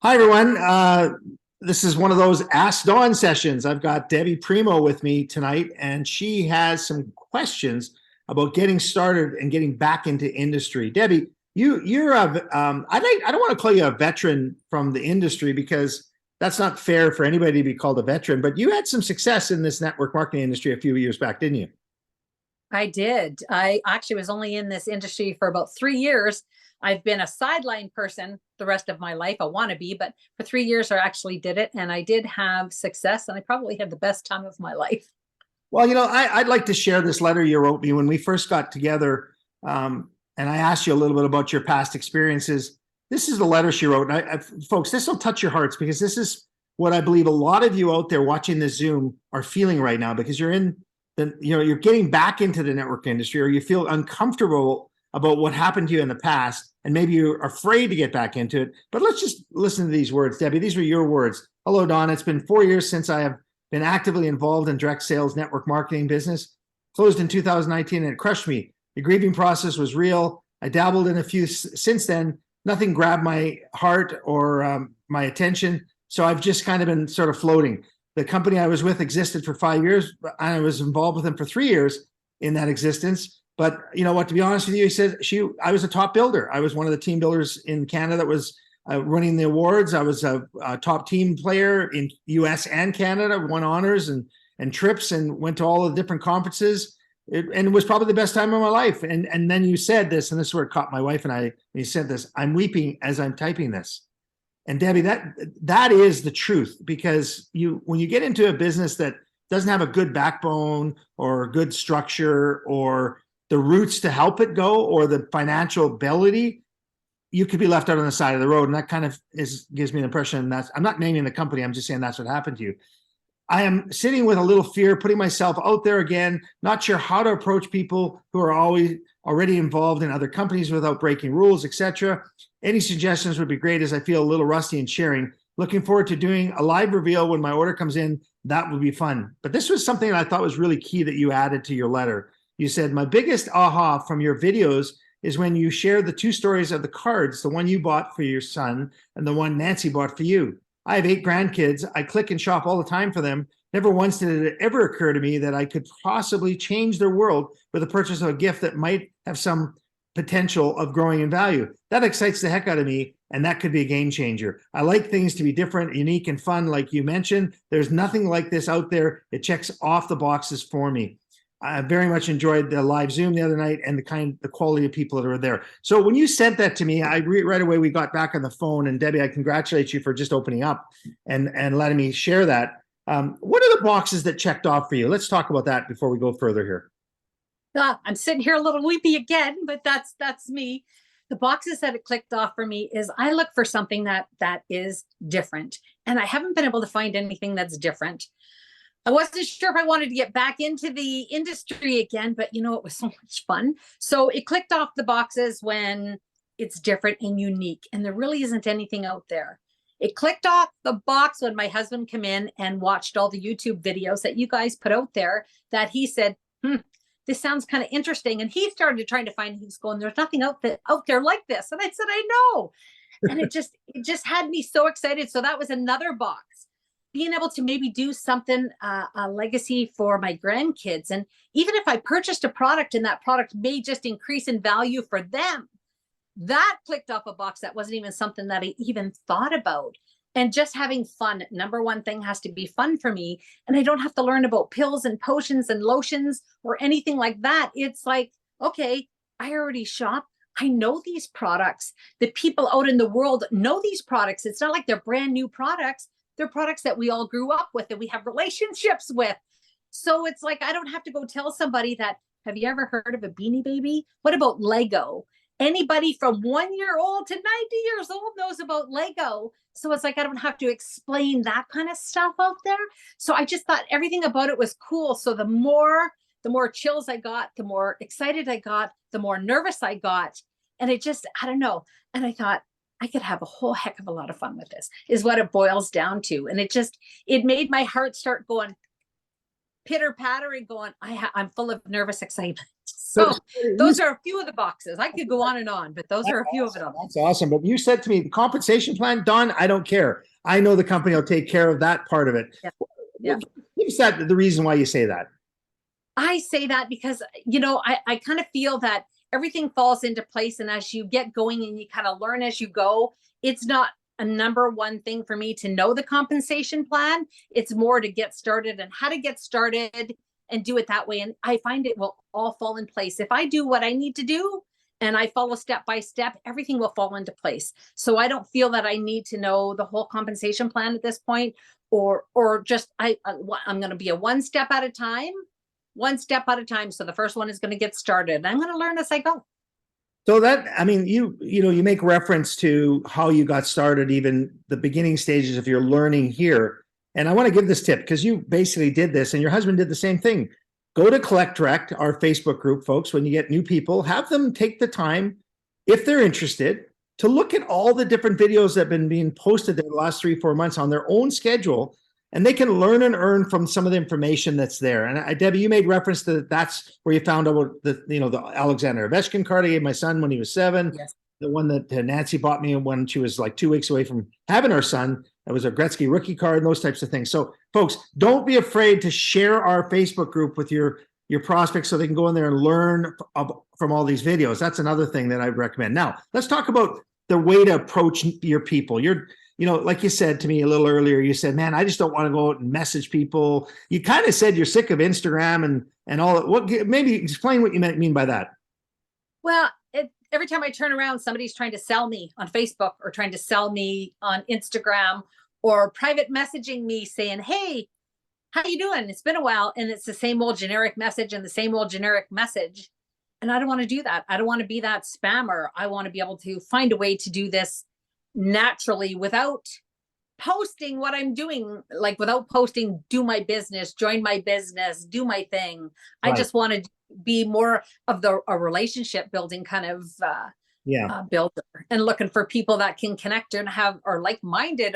Hi, everyone. This is one of those Ask Dawn sessions. I've got Debbie Primo with me tonight, and she has some questions about getting started and getting back into industry. Debbie, you're I don't want to call you a veteran from the industry because that's not fair for anybody to be called a veteran, but you had some success in this network marketing industry a few years back, didn't you? I did. I actually was only in this industry for about 3 years. I've been a sideline person the rest of my life. I want to be, but for 3 years, I actually did it, and I did have success, and I probably had the best time of my life. Well, I'd like to share this letter you wrote me when we first got together. And I asked you a little bit about your past experiences. This is the letter she wrote. And folks, this will touch your hearts because this is what I believe a lot of you out there watching this Zoom are feeling right now because you're getting back into the network industry, or you feel uncomfortable about what happened to you in the past. And maybe you're afraid to get back into it. But let's just listen to these words, Debbie. These were your words. Hello, Don. It's been 4 years since I have been actively involved in direct sales network marketing business. Closed in 2019 and it crushed me. The grieving process was real. I dabbled in a few since then. Nothing grabbed my heart or my attention. So I've just kind of been sort of floating. The company I was with existed for 5 years. I was involved with them for 3 years in that existence. But you know what, to be honest with you, he said I was a top builder. I was one of the team builders in Canada that was running the awards. I was a top team player in US and Canada, won honors and trips and went to all the different conferences. And it was probably the best time of my life. And then you said this, and this is where it caught my wife and I, and you said this, I'm weeping as I'm typing this. And Debbie, that is the truth, because when you get into a business that doesn't have a good backbone or a good structure or the roots to help it go or the financial ability, you could be left out on the side of the road. And that kind of gives me the impression I'm not naming the company. I'm just saying that's what happened to you. I am sitting with a little fear, putting myself out there again, not sure how to approach people who are already involved in other companies without breaking rules, etc. Any suggestions would be great, as I feel a little rusty in sharing. Looking forward to doing a live reveal when my order comes in. That would be fun. But this was something that I thought was really key that you added to your letter. You said, my biggest aha from your videos is when you share the two stories of the cards, the one you bought for your son and the one Nancy bought for you. I have 8 grandkids. I click and shop all the time for them. Never once did it ever occur to me that I could possibly change their world with the purchase of a gift that might have some potential of growing in value. That excites the heck out of me, and that could be a game changer. I like things to be different, unique, and fun, like you mentioned. There's nothing like this out there. It checks off the boxes for me. I very much enjoyed the live Zoom the other night and the quality of people that were there. So when you sent that to me, right away we got back on the phone. And Debbie, I congratulate you for just opening up and letting me share that. What are the boxes that checked off for you? Let's talk about that before we go further here. I'm sitting here a little weepy again, but that's me. The boxes that it clicked off for me is I look for something that is different, and I haven't been able to find anything that's different. I wasn't sure if I wanted to get back into the industry again, but it was so much fun. So it clicked off the boxes when it's different and unique, and there really isn't anything out there. It clicked off the box when my husband came in and watched all the YouTube videos that you guys put out there, that he said, this sounds kind of interesting. And he started trying to find, he's going, there's nothing out there like this. And I said, I know. And it just had me so excited. So that was another box. Being able to maybe do something, a legacy for my grandkids. And even if I purchased a product and that product may just increase in value for them, that clicked off a box that wasn't even something that I even thought about. And just having fun. Number one thing has to be fun for me. And I don't have to learn about pills and potions and lotions or anything like that. It's like, okay, I already shop. I know these products. The people out in the world know these products. It's not like they're brand new products. They're products that we all grew up with and we have relationships with. So it's like, I don't have to go tell somebody that, have you ever heard of a Beanie Baby? What about Lego? Anybody from 1 year old to 90 years old knows about Lego. So it's like, I don't have to explain that kind of stuff out there. So I just thought everything about it was cool. So the more chills I got, the more excited I got, the more nervous I got. And I don't know. And I thought, I could have a whole heck of a lot of fun with this, is what it boils down to. And it made my heart start going pitter pattering, going, I'm full of nervous excitement. So So those are a few of the boxes. I could go on and on, but those are a few of them. that's awesome. But you said to me, the compensation plan, Don, I don't care. I know the company will take care of that part of it. Yeah. Yeah. Give us that, the reason why you say that. I say that because, I kind of feel that everything falls into place. And as you get going and you kind of learn as you go, it's not a number one thing for me to know the compensation plan. It's more to get started and how to get started and do it that way. And I find it will all fall in place. If I do what I need to do and I follow step by step, everything will fall into place. So I don't feel that I need to know the whole compensation plan at this point, or just I'm going to be a one step at a time. So the first one is going to get started. I'm going to learn as I go. So that, I mean, you make reference to how you got started, even the beginning stages of your learning here. And I want to give this tip because you basically did this and your husband did the same thing. Go to Collect Direct, our Facebook group, folks. When you get new people, have them take the time, if they're interested, to look at all the different videos that have been being posted there the last 3-4 months on their own schedule. And they can learn and earn from some of the information that's there. And Debbie, you made reference to that's where you found out the Alexander Ovechkin card I gave my son when he was 7. Yes. The one that Nancy bought me when she was like 2 weeks away from having her son. That was a Gretzky rookie card and those types of things. So folks, don't be afraid to share our Facebook group with your prospects so they can go in there and learn from all these videos. That's another thing that I'd recommend. Now, let's talk about the way to approach your people. Like you said to me a little earlier, you said, man, I just don't want to go out and message people. You kind of said you're sick of Instagram and all that. What, maybe explain what you mean by that. Well, every time I turn around, somebody's trying to sell me on Facebook or trying to sell me on Instagram or private messaging me saying, hey, how you doing? It's been a while. And it's the same old generic message and the same old generic message. And I don't want to do that. I don't want to be that spammer. I want to be able to find a way to do this naturally without posting what I'm doing, like without posting, do my business, join my business, do my thing. Right. I just want to be more of a relationship building kind of builder and looking for people that can connect and are like-minded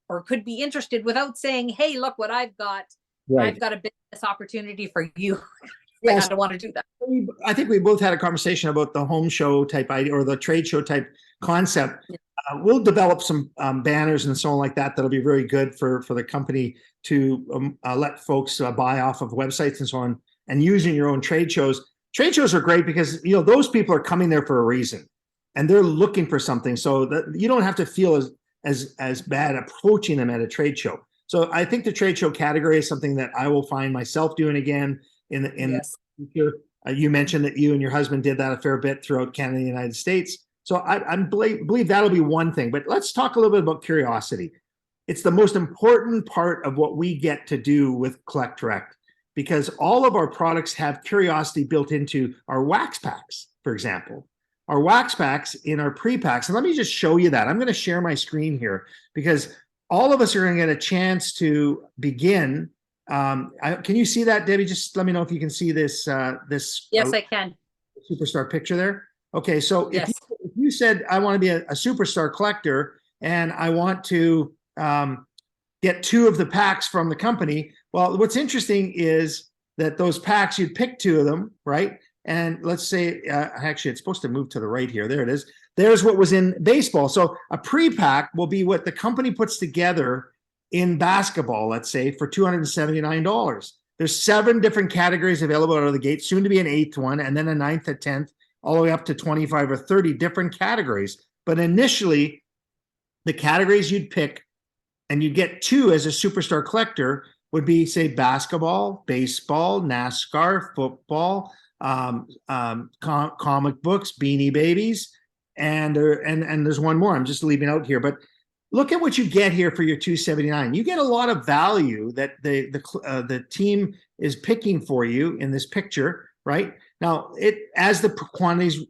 or could be interested without saying, hey, look what I've got. Right. I've got a business opportunity for you. Yes. I don't want to do that. I think we both had a conversation about the home show type idea or the trade show type concept. Yeah. We'll develop some banners and so on like that. That'll be very good for the company to let folks buy off of websites and so on, and using your own trade shows. Trade shows are great because those people are coming there for a reason, and they're looking for something. So that you don't have to feel as bad approaching them at a trade show. So I think the trade show category is something that I will find myself doing again in yes. the future. You mentioned that you and your husband did that a fair bit throughout Canada and the United States. So I believe that'll be one thing. But let's talk a little bit about curiosity. It's the most important part of what we get to do with Collect Direct, because all of our products have curiosity built into our wax packs, for example. Our wax packs in our pre-packs. And let me just show you that. I'm going to share my screen here because all of us are going to get a chance to begin. Can you see that, Debbie? Just let me know if you can see this. Yes, I can. Superstar picture there. Okay, so yes. if you said, I want to be a superstar collector and I want to get 2 of the packs from the company, well, what's interesting is that those packs, you'd pick 2 of them, right? And let's say, actually, it's supposed to move to the right here. There it is. There's what was in baseball. So a pre-pack will be what the company puts together in basketball, let's say, for $279. There's 7 different categories available out of the gate, soon to be an 8th one, and then a 9th, a 10th, all the way up to 25 or 30 different categories. But initially, the categories you'd pick and you'd get 2 as a superstar collector would be, say, basketball, baseball, NASCAR, football, comic books, Beanie Babies, and there's one more I'm just leaving out here. But look at what you get here for your $279. You get a lot of value that the team is picking for you in this picture, right? Now, as the quantities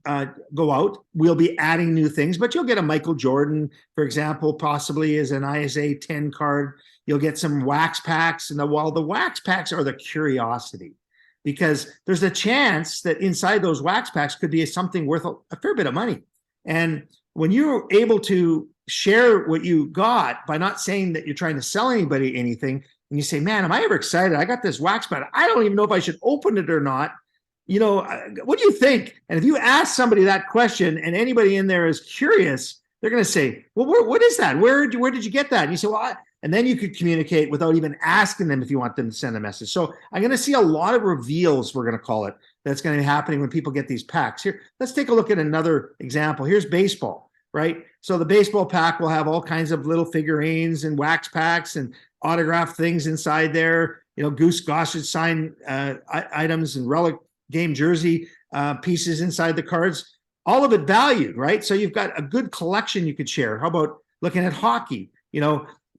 go out, we'll be adding new things, but you'll get a Michael Jordan, for example, possibly as an ISA 10 card. You'll get some wax packs, and while the wax packs are the curiosity, because there's a chance that inside those wax packs could be something worth a fair bit of money. And when you're able to share what you got by not saying that you're trying to sell anybody anything, and you say, man, am I ever excited? I got this wax pack. I don't even know if I should open it or not. what do you think? And if you ask somebody that question and anybody in there is curious, they're going to say, well, what is that? Where did you get that? And you say, well, and then you could communicate without even asking them if you want them to send a message. So I'm going to see a lot of reveals, we're going to call it, that's going to be happening when people get these packs. Here, let's take a look at another example. Here's baseball, right? So the baseball pack will have all kinds of little figurines and wax packs and autographed things inside there. Goose Gossage sign items and relic game jersey pieces inside the cards. All of it valued, right? So you've got a good collection you could share. How about looking at hockey?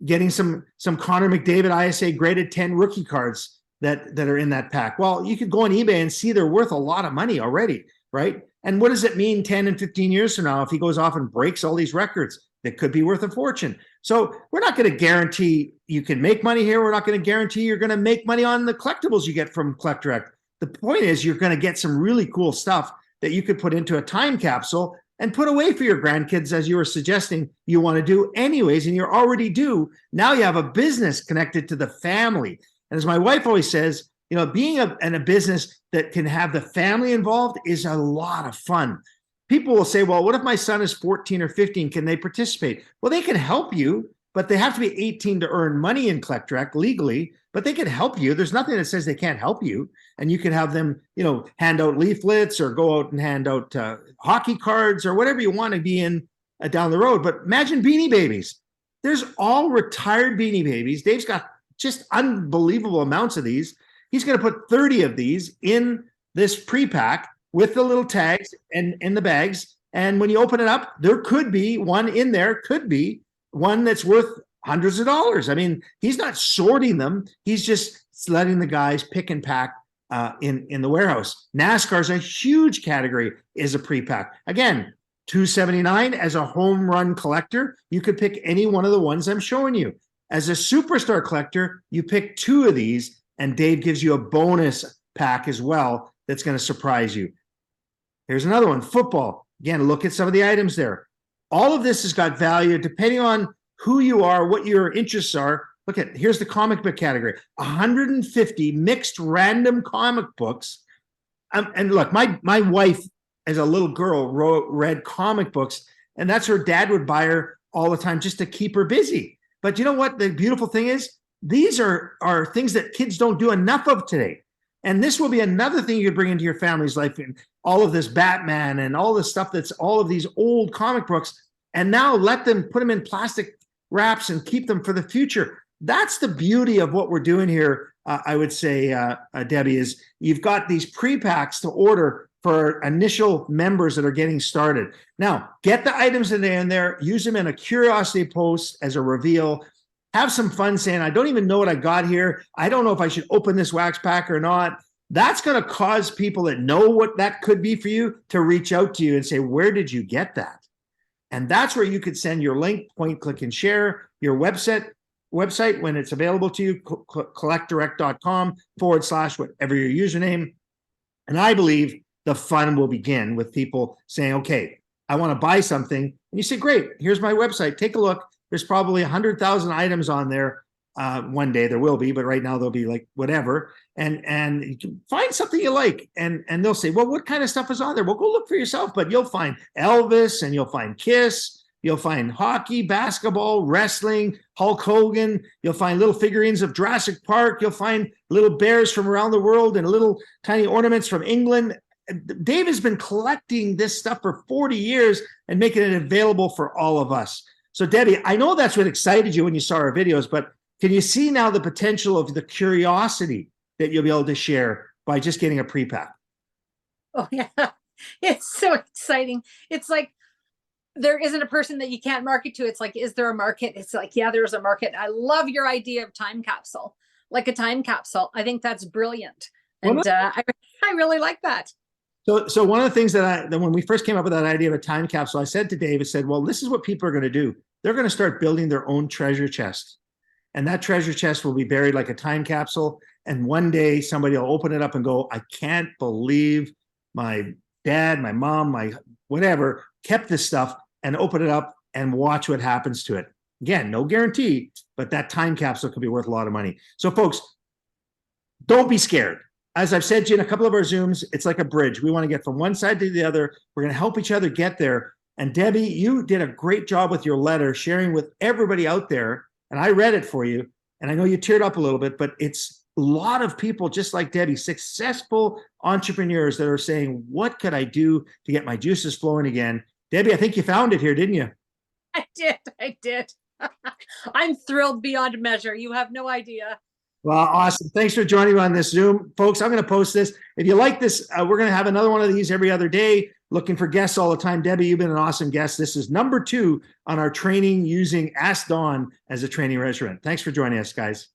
Getting some Connor McDavid ISA graded 10 rookie cards that are in that pack. Well, you could go on eBay and see they're worth a lot of money already, right? And what does it mean 10 and 15 years from now if he goes off and breaks all these records that could be worth a fortune? So we're not going to guarantee you can make money here. We're not going to guarantee you're going to make money on the collectibles you get from Collect Direct. The point is you're going to get some really cool stuff that you could put into a time capsule and put away for your grandkids, as you were suggesting you want to do anyways, and you already do. Now you have a business connected to the family. And as my wife always says, being in a business that can have the family involved is a lot of fun. People will say, well, what if my son is 14 or 15? Can they participate? Well, they can help you, but they have to be 18 to earn money in Collect Direct legally, but they can help you. There's nothing that says they can't help you. And you can have them, hand out leaflets or go out and hand out hockey cards or whatever you want to be in down the road. But imagine Beanie Babies. There's all retired Beanie Babies. Dave's got just unbelievable amounts of these. He's going to put 30 of these in this pre-pack with the little tags and in the bags. And when you open it up, there could be one in there, could be one that's worth hundreds of dollars. I mean, he's not sorting them. He's just letting the guys pick and pack in the warehouse. NASCAR's a huge category, is a pre-pack. Again, $279 as a home run collector. You could pick any one of the ones I'm showing you. As a superstar collector, you pick 2 of these, and Dave gives you a bonus pack as well that's going to surprise you. Here's another one, football. Again, look at some of the items there. All of this has got value depending on who you are, what your interests are. Look at, here's the comic book category, 150 mixed random comic books. And look, my wife as a little girl read comic books, and that's her dad would buy her all the time just to keep her busy. But you know what the beautiful thing is? These are things that kids don't do enough of today. And this will be another thing you could bring into your family's life, and all of this Batman and all this stuff that's all of these old comic books, and now let them put them in plastic wraps and keep them for the future. That's the beauty of what we're doing here. I would say, Debbie, is you've got these pre-packs to order for initial members that are getting started. Now, get the items in there, use them in a curiosity post as a reveal. Have some fun saying, I don't even know what I got here. I don't know if I should open this wax pack or not. That's going to cause people that know what that could be for you to reach out to you and say, where did you get that? And that's where you could send your link, point, click, and share, your website when it's available to you, collectdirect.com/whatever your username. And I believe the fun will begin with people saying, okay, I want to buy something. And you say, great, here's my website. Take a look. There's probably 100,000 items on there. One day there will be, but right now there'll be like whatever. And you can find something you like. And they'll say, well, what kind of stuff is on there? Well, go look for yourself. But you'll find Elvis, and you'll find Kiss. You'll find hockey, basketball, wrestling, Hulk Hogan. You'll find little figurines of Jurassic Park. You'll find little bears from around the world and little tiny ornaments from England. Dave has been collecting this stuff for 40 years and making it available for all of us. So Debbie, I know that's what excited you when you saw our videos, but can you see now the potential of the curiosity that you'll be able to share by just getting a pre-pack? Oh yeah, it's so exciting. It's like, there isn't a person that you can't market to. It's like, is there a market? It's like, yeah, there's a market. I love your idea of time capsule, like a time capsule. I think that's brilliant. And I really like that. So one of the things that when we first came up with that idea of a time capsule, I said to Dave, I said, well, this is what people are going to do. They're going to start building their own treasure chest. And that treasure chest will be buried like a time capsule. And one day somebody will open it up and go, I can't believe my dad, my mom, my whatever kept this stuff, and open it up and watch what happens to it. Again, no guarantee, but that time capsule could be worth a lot of money. So folks, don't be scared. as I've said to you in a couple of our Zooms, it's like a bridge. We want to get from one side to the other. We're going to help each other get there. And Debbie, you did a great job with your letter, sharing with everybody out there. And I read it for you. And I know you teared up a little bit, but it's a lot of people just like Debbie, successful entrepreneurs that are saying, what could I do to get my juices flowing again? Debbie, I think you found it here, didn't you? I did. I'm thrilled beyond measure. You have no idea. Well, awesome. Thanks for joining me on this Zoom. Folks, I'm going to post this. If you like this, we're going to have another one of these every other day, looking for guests all the time. Debbie, you've been an awesome guest. This is number 2 on our training using Ask Don as a training regimen. Thanks for joining us, guys.